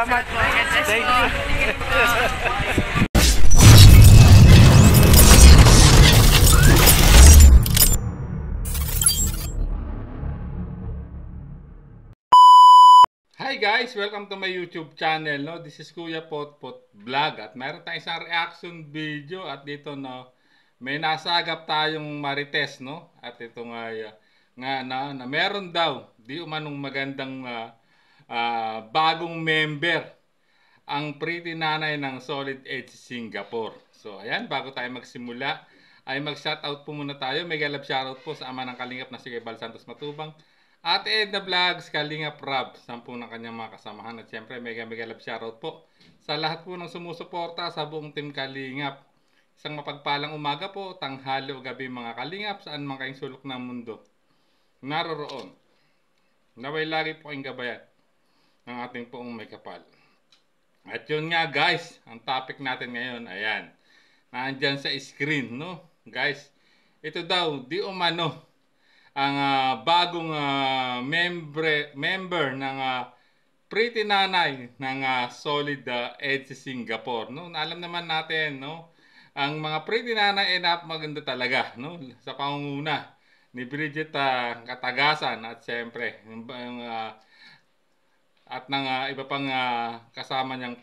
salamat. Thank you. Hi guys! Welcome to my YouTube channel. No? This is Kuya Potpot Vlog. At meron tayong isang reaction video. At dito may nasagap tayong marites. No? At ito na meron daw di umanong magandang bagong member ang pretty nanay ng Solid Edge Singapore. So ayan, bago tayo magsimula ay mag-shoutout po muna tayo. Mega love shoutout po sa ama ng kalingap na si Bal Santos Matubang. Ate Edna Vlogs, Kalingap Rab, 10 ng kanyang mga kasamahan. At syempre, mega love shoutout po sa lahat po ng sumusuporta sa buong team Kalingap. Isang mapagpalang umaga po, tanghali o gabi mga Kalingap, saan man kayong sulok ng mundo naroroon. Naway lagi po kayong gabayan ng ating poong may kapal. At yun nga guys, ang topic natin ngayon, ayan, nandyan sa screen, no? Guys, ito daw, di umano, ang bagong member ng pretty nanay ng Solid Edge Singapore, no? Alam naman natin, no, ang mga pretty nanay ay napakaganda talaga, no, sa pangunguna ni Bridget Katagasan at siyempre at ng iba pang kasama niyang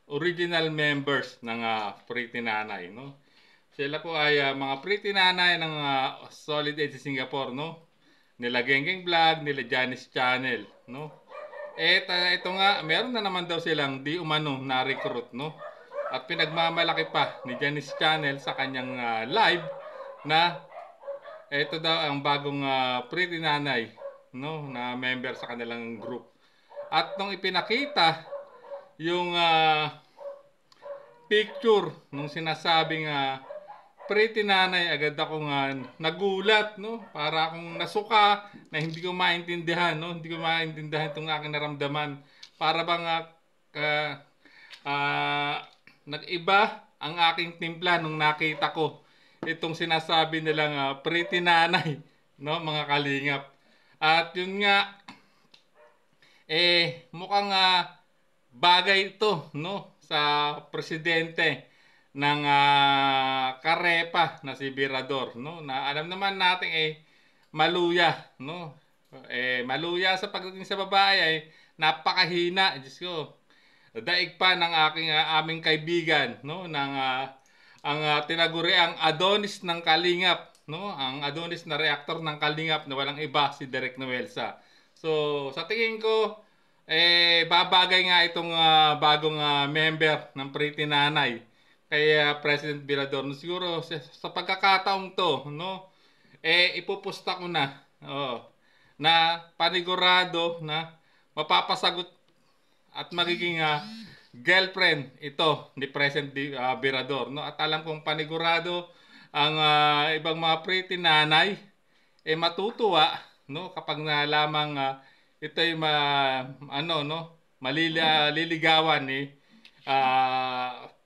original members ng pretty nanay, no. Sila po ay mga pretty nanay ng Solid Edge Singapore, no? Nila Gengeng Vlog, nila Janice Channel, no? Ito nga, meron na naman daw silang di umano na-recruit, no? At pinagmamalaki pa ni Janice Channel sa kanyang live na ito daw ang bagong pretty nanay, no? Na member sa kanilang group. At nung ipinakita yung picture nung sinasabing pretty nanay, agad akong nagulat, no? Para akong nasuka na hindi ko maintindihan, no? Hindi ko maintindihan itong aking naramdaman. Para bang nag-iba ang aking timpla nung nakita ko itong sinasabi nilang pretty nanay, no, mga Kalingap. At yun nga, mukhang bagay ito, no, sa presidente ng Karepa na si Virador, no, na alam naman natin maluya, no, maluya sa pagdating sa babae ay napakahina. Diyos ko, daig pa ng aming kaibigan, no, ng ang tinaguriang Adonis ng Kalingap, no, ang Adonis na reactor ng Kalingap na walang iba si Derek Noelsa. So sa tingin ko babagay nga itong bagong member ng pretty nanay kay President Virador. No, siguro sa pagkakataong to, no, ipupusta ko na na panigurado na mapapasagot at magiging girlfriend ito ni President Virador, no. At alam kong panigurado ang ibang mga pretty nanay matutuwa, no, kapag lamang ito ay maliligawan ni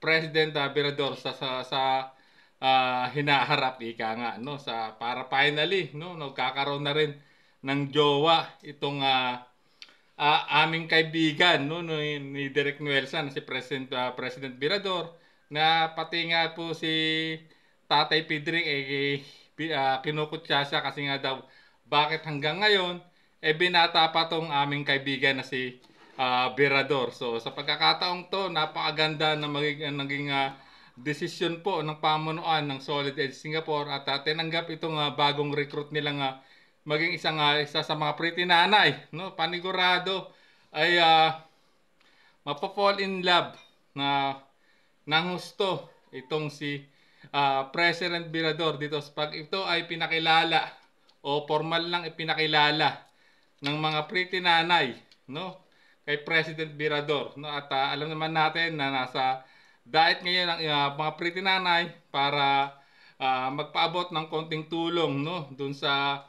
President Virador sa hinaharap, ika nga, no, sa para finally, no, nagkakaroon na rin ng jowa itong aming kaibigan, no, ni Derek Noelsa na si President Virador, na pati nga po si Tatay Pidring kinukutya siya kasi nga daw bakit hanggang ngayon binata pa tong aming kaibigan na si Virador. So sa pagkakataong to, napakaganda na naging desisyon po ng pamunuan ng Solid Edge Singapore at tinanggap itong bagong recruit nilang maging isa sa mga pretty nanay, no. Panigurado ay mapafall in love na ng husto itong si President Virador dito pag ito ay pinakilala o formal lang ipinakilala ng mga pretty nanay, no, kay President Virador, no. At alam naman natin na nasa diet ngayon ang mga pretty nanay para magpaabot ng konting tulong, no, dun sa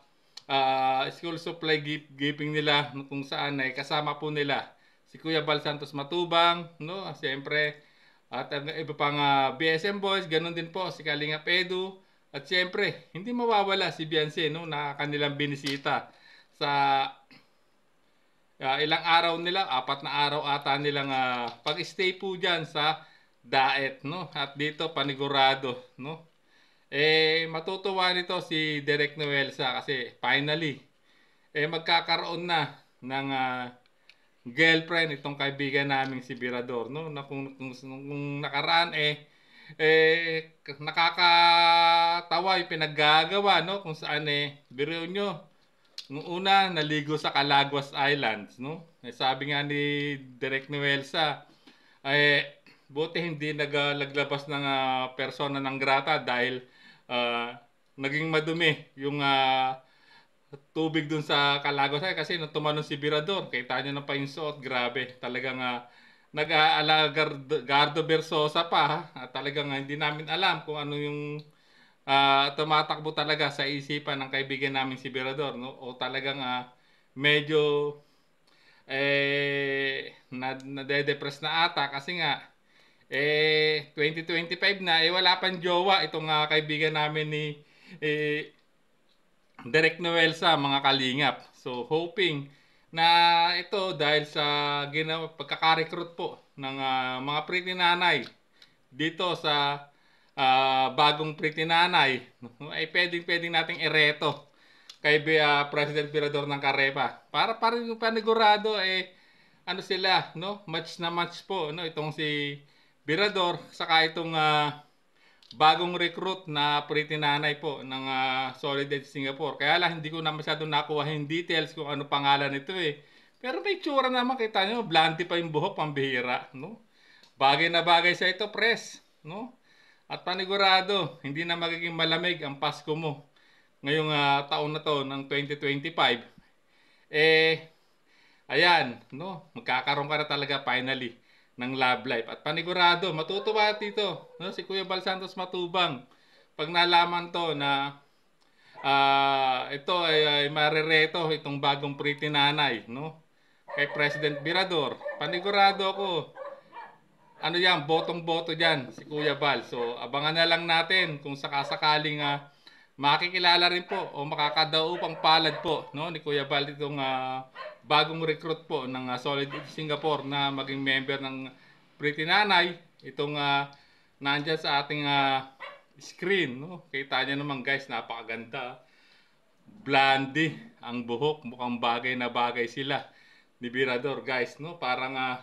school supply giving nila, no, kung saan ay kasama po nila si Kuya Bal Santos Matubang, no, siyempre, at iba pang BSM Boys, ganun din po si Kalingap Edu, at siyempre hindi mawawala si Beyonce, no, na kanilang binisita sa ilang araw nila, 4 na araw ata nilang pag-stay po dyan sa Daet, no? At dito panigurado, no? Matutuwa nito si Direk Noelsa kasi finally, magkakaroon na ng girlfriend itong kaibigan naming si Birador, no? Na kung nakaraan nakakatawa yung pinaggagawa, no? Kung saan biro nyo, nung una naligo sa Calaguas Islands, no? Sabi nga ni Direk Noelsa, buti hindi naglabas ng persona ng grata dahil naging madumi yung tubig dun sa Calaguas ay kasi nung tumalon si Birador, kita nyo na pa yung suot, grabe. Talagang nag-aala Gardo Versosa pa ha. Talagang hindi namin alam kung ano yung tumatakbo talaga sa isipan ng kaibigan namin si Birador, no? O talagang medyo nade-depress na ata kasi nga 2025 na wala pang jowa itong kaibigan namin ni Direk Noelsa, mga kalingap. So hoping na ito dahil sa pagkaka-recruit po ng mga pretty nanay dito sa bagong pretty nanay ay pwedeng nating ireto kay President Birador ng Carepa para rin yung panigurado ano sila, no? Match na match po, no? Itong si Birador saka itong bagong recruit na pretty nanay po ng Solid Edge Singapore. Kaya lang hindi ko na masyadong nakuha yung details kung ano pangalan nito Pero may tsura naman, kita nyo, blondie pa yung buhok, pambihira, no? Bagay na bagay sa ito, pres, no? At panigurado, hindi na magiging malamig ang Pasko mo ngayong taon na to ng 2025. Ayan, no? Magkakaroon ka na talaga finally ng love life. At panigurado, matutuwa dito, no? Si Kuya Bal Santos Matubang. Pag nalaman to na ito ay marereto itong bagong pretty nanay, no? Kay President Birador. Panigurado ako, ano yan, botong-boto dyan, si Kuya Bal. So, abangan na lang natin kung sakasakaling makikilala rin po o makakadaupang palad po, no, ni Kuya Bal itong bagong recruit po ng Solid Singapore na maging member ng Pretty Nanay. Itong nandyan sa ating screen, no? Kita nyo naman guys, napakaganda. Blondie ang buhok, mukhang bagay na bagay sila ni Birador guys, no? Parang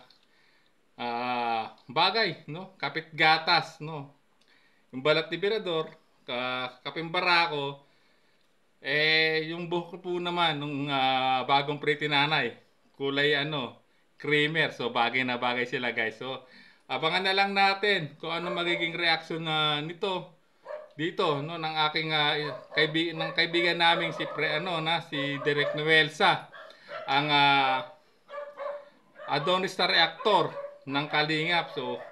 bagay, no? Kapit gatas, no? Yung balat ni Birador, kapimbarako, yung buhok po naman nung bagong pretty nanay, kulay creamer. So bagay na bagay sila guys. So abangan na lang natin kung ano magiging reaction nito dito, no, ng aking kaibigan naming si si Direk Noelsa, ang Adonis na reactor ng Kalingap. So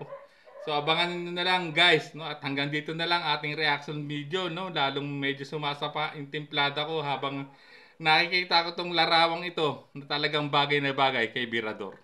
abangan niyo na lang guys, no? At hanggang dito na lang ating reaction video, no? Lalong medyo sumasapa yung timplada ko habang nakikita ko tong larawang ito na talagang bagay na bagay kay Birador.